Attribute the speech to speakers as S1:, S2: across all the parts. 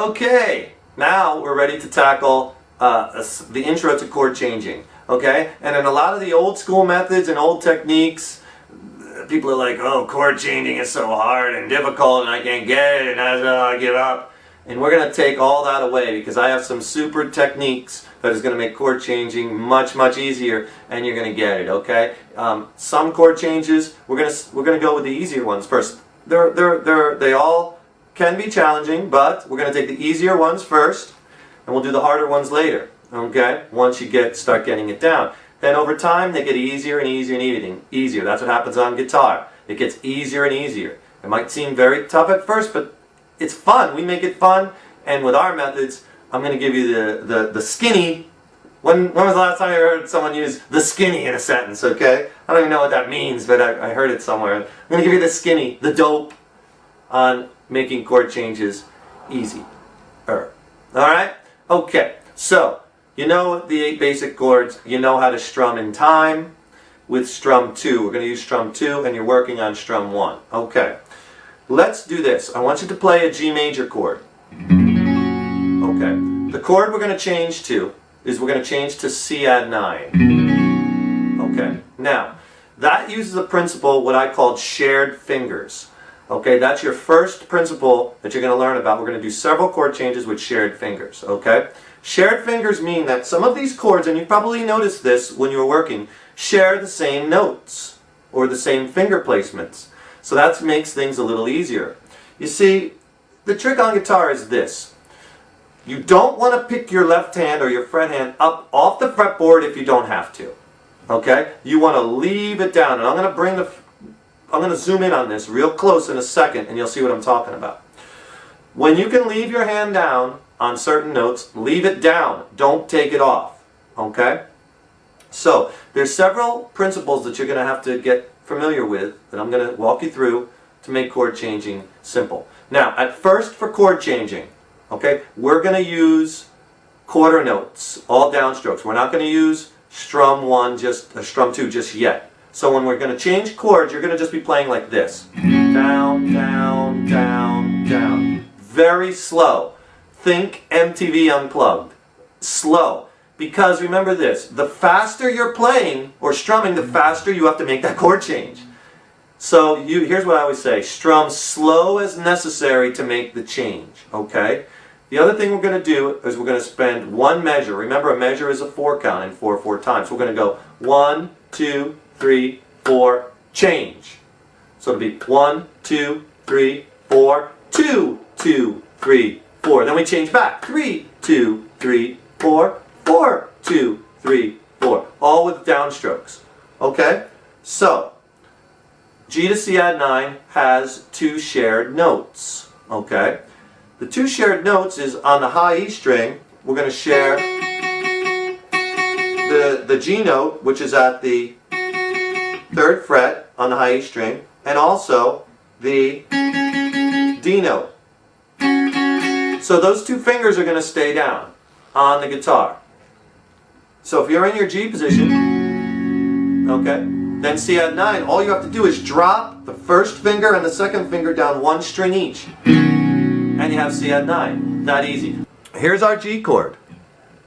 S1: Okay, now we're ready to tackle the intro to chord changing. Okay, and in a lot of the old school methods and old techniques, people are like, oh, chord changing is so hard and difficult and I can't get it and I give up. And we're going to take all that away because I have some super techniques that is going to make chord changing much, much easier, and you're going to get it, okay? Some chord changes, we're going to go with the easier ones first. They all can be challenging, but we're going to take the easier ones first, and we'll do the harder ones later, okay? Once you start getting it down. Then over time, they get easier and easier and easier. That's what happens on guitar. It gets easier and easier. It might seem very tough at first, but it's fun. We make it fun, and with our methods, I'm going to give you the skinny. When was the last time you heard someone use the skinny in a sentence, okay? I don't even know what that means, but I heard it somewhere. I'm going to give you the skinny, the dope, on making chord changes easy. Alright? Okay, so you know the 8 basic chords. You know how to strum in time with strum 2. We're going to use strum 2, and you're working on strum 1. Okay, let's do this. I want you to play a G major chord. Okay, the chord we're going to change to is we're going to change to C add 9. Okay, now that uses a principle what I called shared fingers. Okay, that's your first principle that you're going to learn about. We're going to do several chord changes with shared fingers. Okay, shared fingers mean that some of these chords, and you probably noticed this when you were working, share the same notes or the same finger placements. So that makes things a little easier. You see, the trick on guitar is this. You don't want to pick your left hand or your fret hand up off the fretboard if you don't have to. Okay? You want to leave it down. And I'm going to zoom in on this real close in a second, and you'll see what I'm talking about. When you can leave your hand down on certain notes, leave it down. Don't take it off. Okay? So, there's several principles that you're going to have to get familiar with that I'm going to walk you through to make chord changing simple. Now, at first for chord changing, okay, we're going to use quarter notes, all downstrokes. We're not going to use strum 2 just yet. So when we're going to change chords, you're going to just be playing like this. Down, down, down, down. Very slow. Think MTV Unplugged. Slow. Because remember this, the faster you're playing or strumming, the faster you have to make that chord change. So here's what I always say, strum slow as necessary to make the change, okay? The other thing we're going to do is we're going to spend one measure. Remember, a measure is a 4 count and 4 times. So we're going to go 1, 2, 3, 4, change. So it'll be 1, 2, 3, 4, 2, 2, 3, 4. Then we change back. 3, 2, 3, 4, 4, 2, 3, 4. All with downstrokes. Okay? So, G to C add 9 has 2 shared notes. Okay? The 2 shared notes is on the high E string, we're going to share the G note, which is at the 3rd fret on the high E string, and also the D note. So those 2 fingers are going to stay down on the guitar. So if you're in your G position, okay, then C add 9, all you have to do is drop the 1st finger and the 2nd finger down 1 string each. And you have C add 9. That easy. Here's our G chord.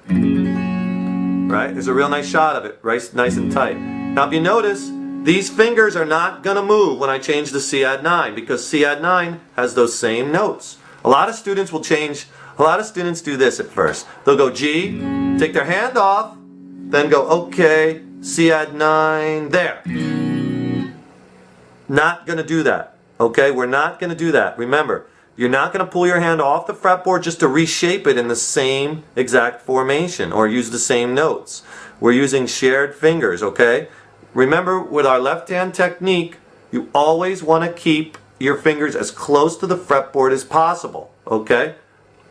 S1: Right? There's a real nice shot of it, right? Nice and tight. Now if you notice, these fingers are not going to move when I change the C add 9 because C add 9 has those same notes. A lot of students do this at first. They'll go G, take their hand off, then go okay, C add 9, there. Not going to do that. Okay? We're not going to do that. Remember, you're not going to pull your hand off the fretboard just to reshape it in the same exact formation or use the same notes. We're using shared fingers, okay? Remember, with our left hand technique, you always want to keep your fingers as close to the fretboard as possible, okay?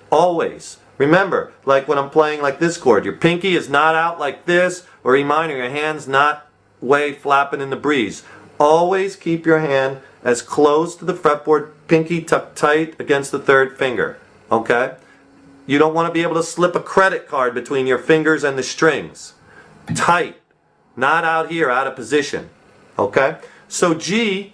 S1: Always. Remember, like when I'm playing like this chord, your pinky is not out like this, or E minor, your hand's not way flapping in the breeze. Always keep your hand as close to the fretboard, pinky tucked tight against the 3rd finger, okay? You don't want to be able to slip a credit card between your fingers and the strings. Tight, not out here, out of position, okay? So G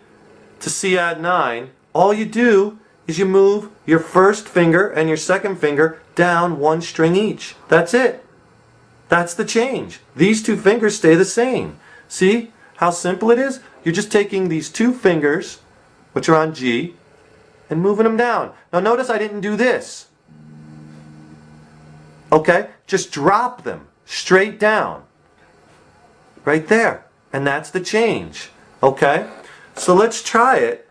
S1: to C add 9, all you do is you move your first finger and your second finger down one string each. That's it. That's the change. These two fingers stay the same. See how simple it is? You're just taking these two fingers, which are on G, and moving them down. Now notice I didn't do this. Okay? Just drop them straight down. Right there. And that's the change. Okay? So let's try it.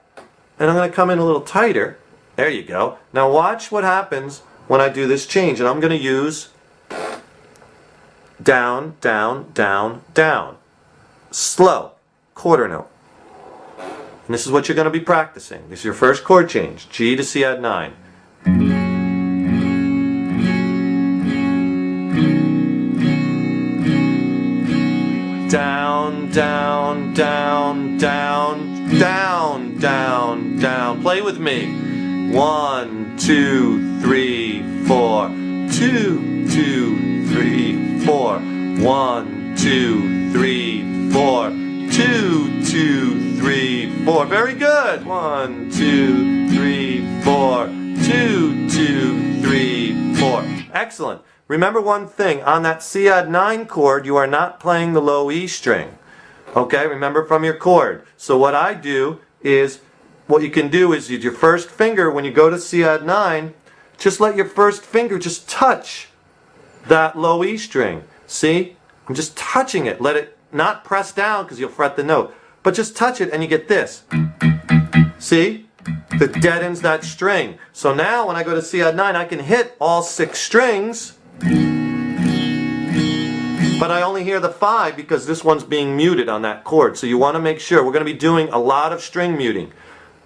S1: And I'm going to come in a little tighter. There you go. Now watch what happens when I do this change. And I'm going to use down, down, down, down. Slow. Quarter note. And this is what you're going to be practicing. This is your first chord change. G to C add 9. Down, down, down, down, down, down, down. Play with me. 1, 2, 3, 4. 2, 2, 3, 4. 1, 2, 3, 4. 2, 2, 3, 4. Very good. 1, 2, 3, 4. 2, 2, 3, 4. Excellent. Remember one thing, on that C add 9 chord, you are not playing the low E string. Okay, remember from your chord. So what I do is, what you can do is your first finger, when you go to C add 9, just let your first finger just touch that low E string. See? I'm just touching it. Let it not press down because you'll fret the note. But just touch it and you get this. See? That deadens that string. So now when I go to C add 9, I can hit all 6 strings. But I only hear the 5 because this one's being muted on that chord. So you want to make sure. We're going to be doing a lot of string muting.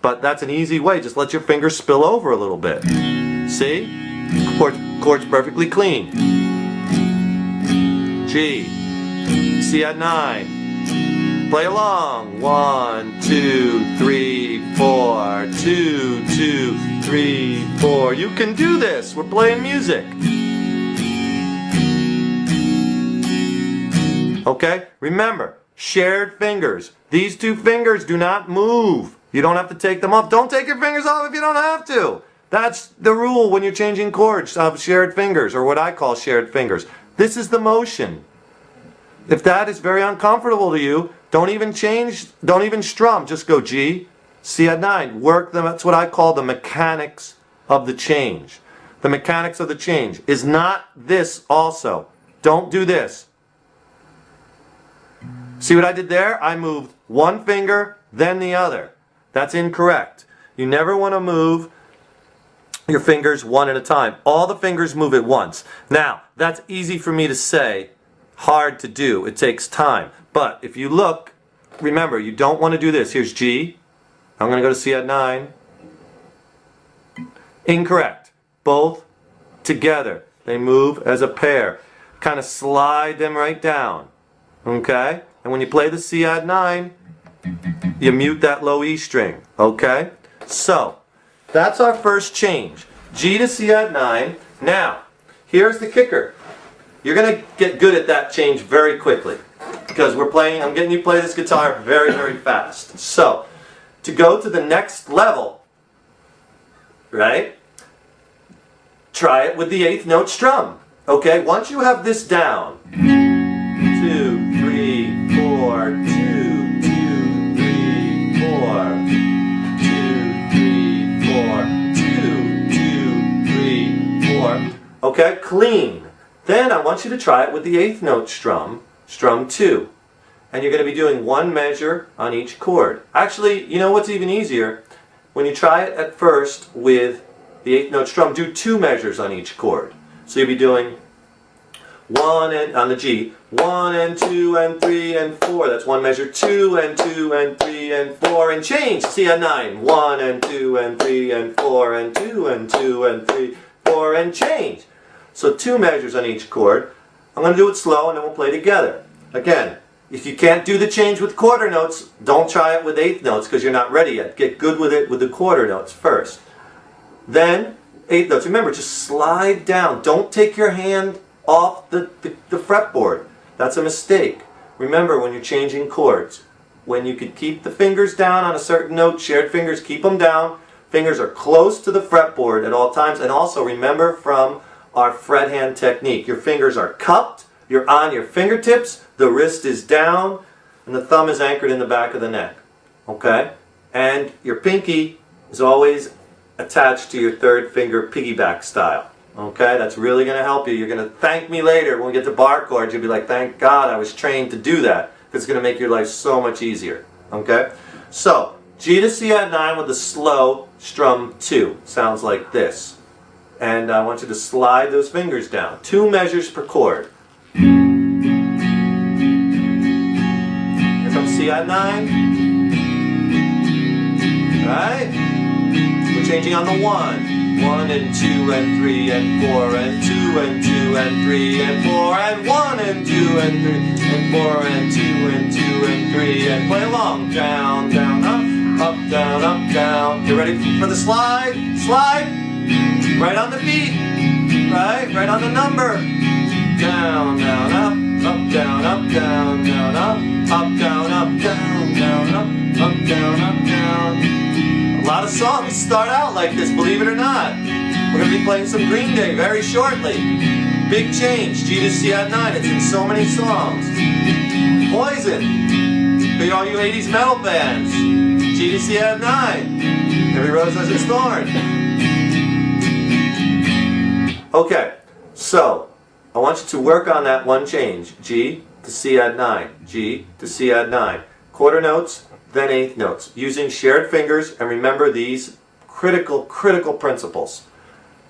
S1: But that's an easy way. Just let your fingers spill over a little bit. See? Chord's perfectly clean. G. C add 9. Play along. 1, 2, 3, 4. 2, 2, 3, 4. You can do this. We're playing music. Okay? Remember, shared fingers. These two fingers do not move. You don't have to take them off. Don't take your fingers off if you don't have to. That's the rule when you're changing chords of shared fingers, or what I call shared fingers. This is the motion. If that is very uncomfortable to you, don't even change, don't even strum. Just go G, C add 9. Work them. That's what I call the mechanics of the change. The mechanics of the change is not this also. Don't do this. See what I did there? I moved one finger, then the other. That's incorrect. You never want to move your fingers one at a time. All the fingers move at once. Now, that's easy for me to say, hard to do. It takes time. But if you look, remember, you don't want to do this. Here's G. I'm going to go to C add 9. Incorrect. Both together. They move as a pair. Kind of slide them right down. Okay? And when you play the C add 9, you mute that low E string. Okay? So, that's our first change. G to C add 9. Now, here's the kicker. You're going to get good at that change very quickly. Because I'm getting you to play this guitar very, very fast. So, to go to the next level, right? Try it with the 8th note strum. Okay? Once you have this down, 2, 3, 4, 2, 2, 3, 4, 2, 3, 4, 2, 2, 3, 4. Okay, clean. Then I want you to try it with the 8th note strum, strum 2. And you're going to be doing one measure on each chord. Actually, you know what's even easier? When you try it at first with the 8th note strum, do 2 measures on each chord. So you'll be doing 1 and on the G, 1 and 2 and 3 and 4. That's one measure. 2 and 2 and 3 and 4 and change. C add 9. 1 and 2 and 3 and 4 and 2 and 2 and 3, 4 and change. So 2 measures on each chord. I'm going to do it slow and then we'll play together. Again, if you can't do the change with quarter notes, don't try it with 8th notes because you're not ready yet. Get good with it with the quarter notes first. Then 8th notes. Remember, just slide down. Don't take your hand off the fretboard. That's a mistake. Remember, when you're changing chords, when you could keep the fingers down on a certain note, shared fingers, keep them down. Fingers are close to the fretboard at all times. And also remember from our fret hand technique, your fingers are cupped, you're on your fingertips, the wrist is down, and the thumb is anchored in the back of the neck. Okay? And your pinky is always attached to your third finger piggyback style. Okay? That's really going to help you. You're going to thank me later when we get to bar chords. You'll be like, thank God I was trained to do that. Because it's going to make your life so much easier. Okay? So, G to C at 9 with a slow strum 2. Sounds like this. And I want you to slide those fingers down. 2 measures per chord. Here comes C at 9. Right? We're changing on the 1. 1 and 2 and 3 and 4 and 2 and 2 and 3 and 4 and 1 and 2 and 3 and 4 and 2 and 2 and 3 and play along. Down, down, up, down, up, down. You ready for the slide? Slide. Right on the beat. Right on the number. Down, down, up, down, up, down, down, up, down, up, down, down, up, down, up, down. A lot of songs start out like this, believe it or not. We're going to be playing some Green Day very shortly. Big change, G to C at 9. It's in so many songs. Poison, for all you 80s metal bands. G to C at 9. Every rose has its thorn. Okay, so I want you to work on that one change. G to C at 9. G to C at 9. Quarter notes, then eighth notes. Using shared fingers, and remember these critical principles.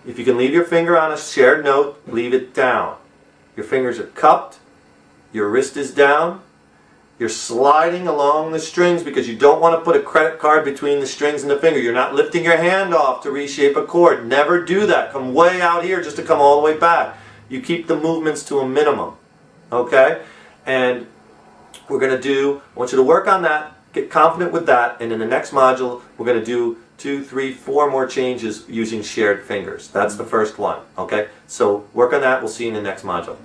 S1: If you can leave your finger on a shared note, leave it down. Your fingers are cupped, your wrist is down, you're sliding along the strings because you don't want to put a credit card between the strings and the finger. You're not lifting your hand off to reshape a chord. Never do that. Come way out here just to come all the way back. You keep the movements to a minimum. Okay? And we're going to I want you to work on that, get confident with that, and in the next module, we're going to do 2, 3, 4 more changes using shared fingers. That's the first one. Okay? So work on that. We'll see you in the next module.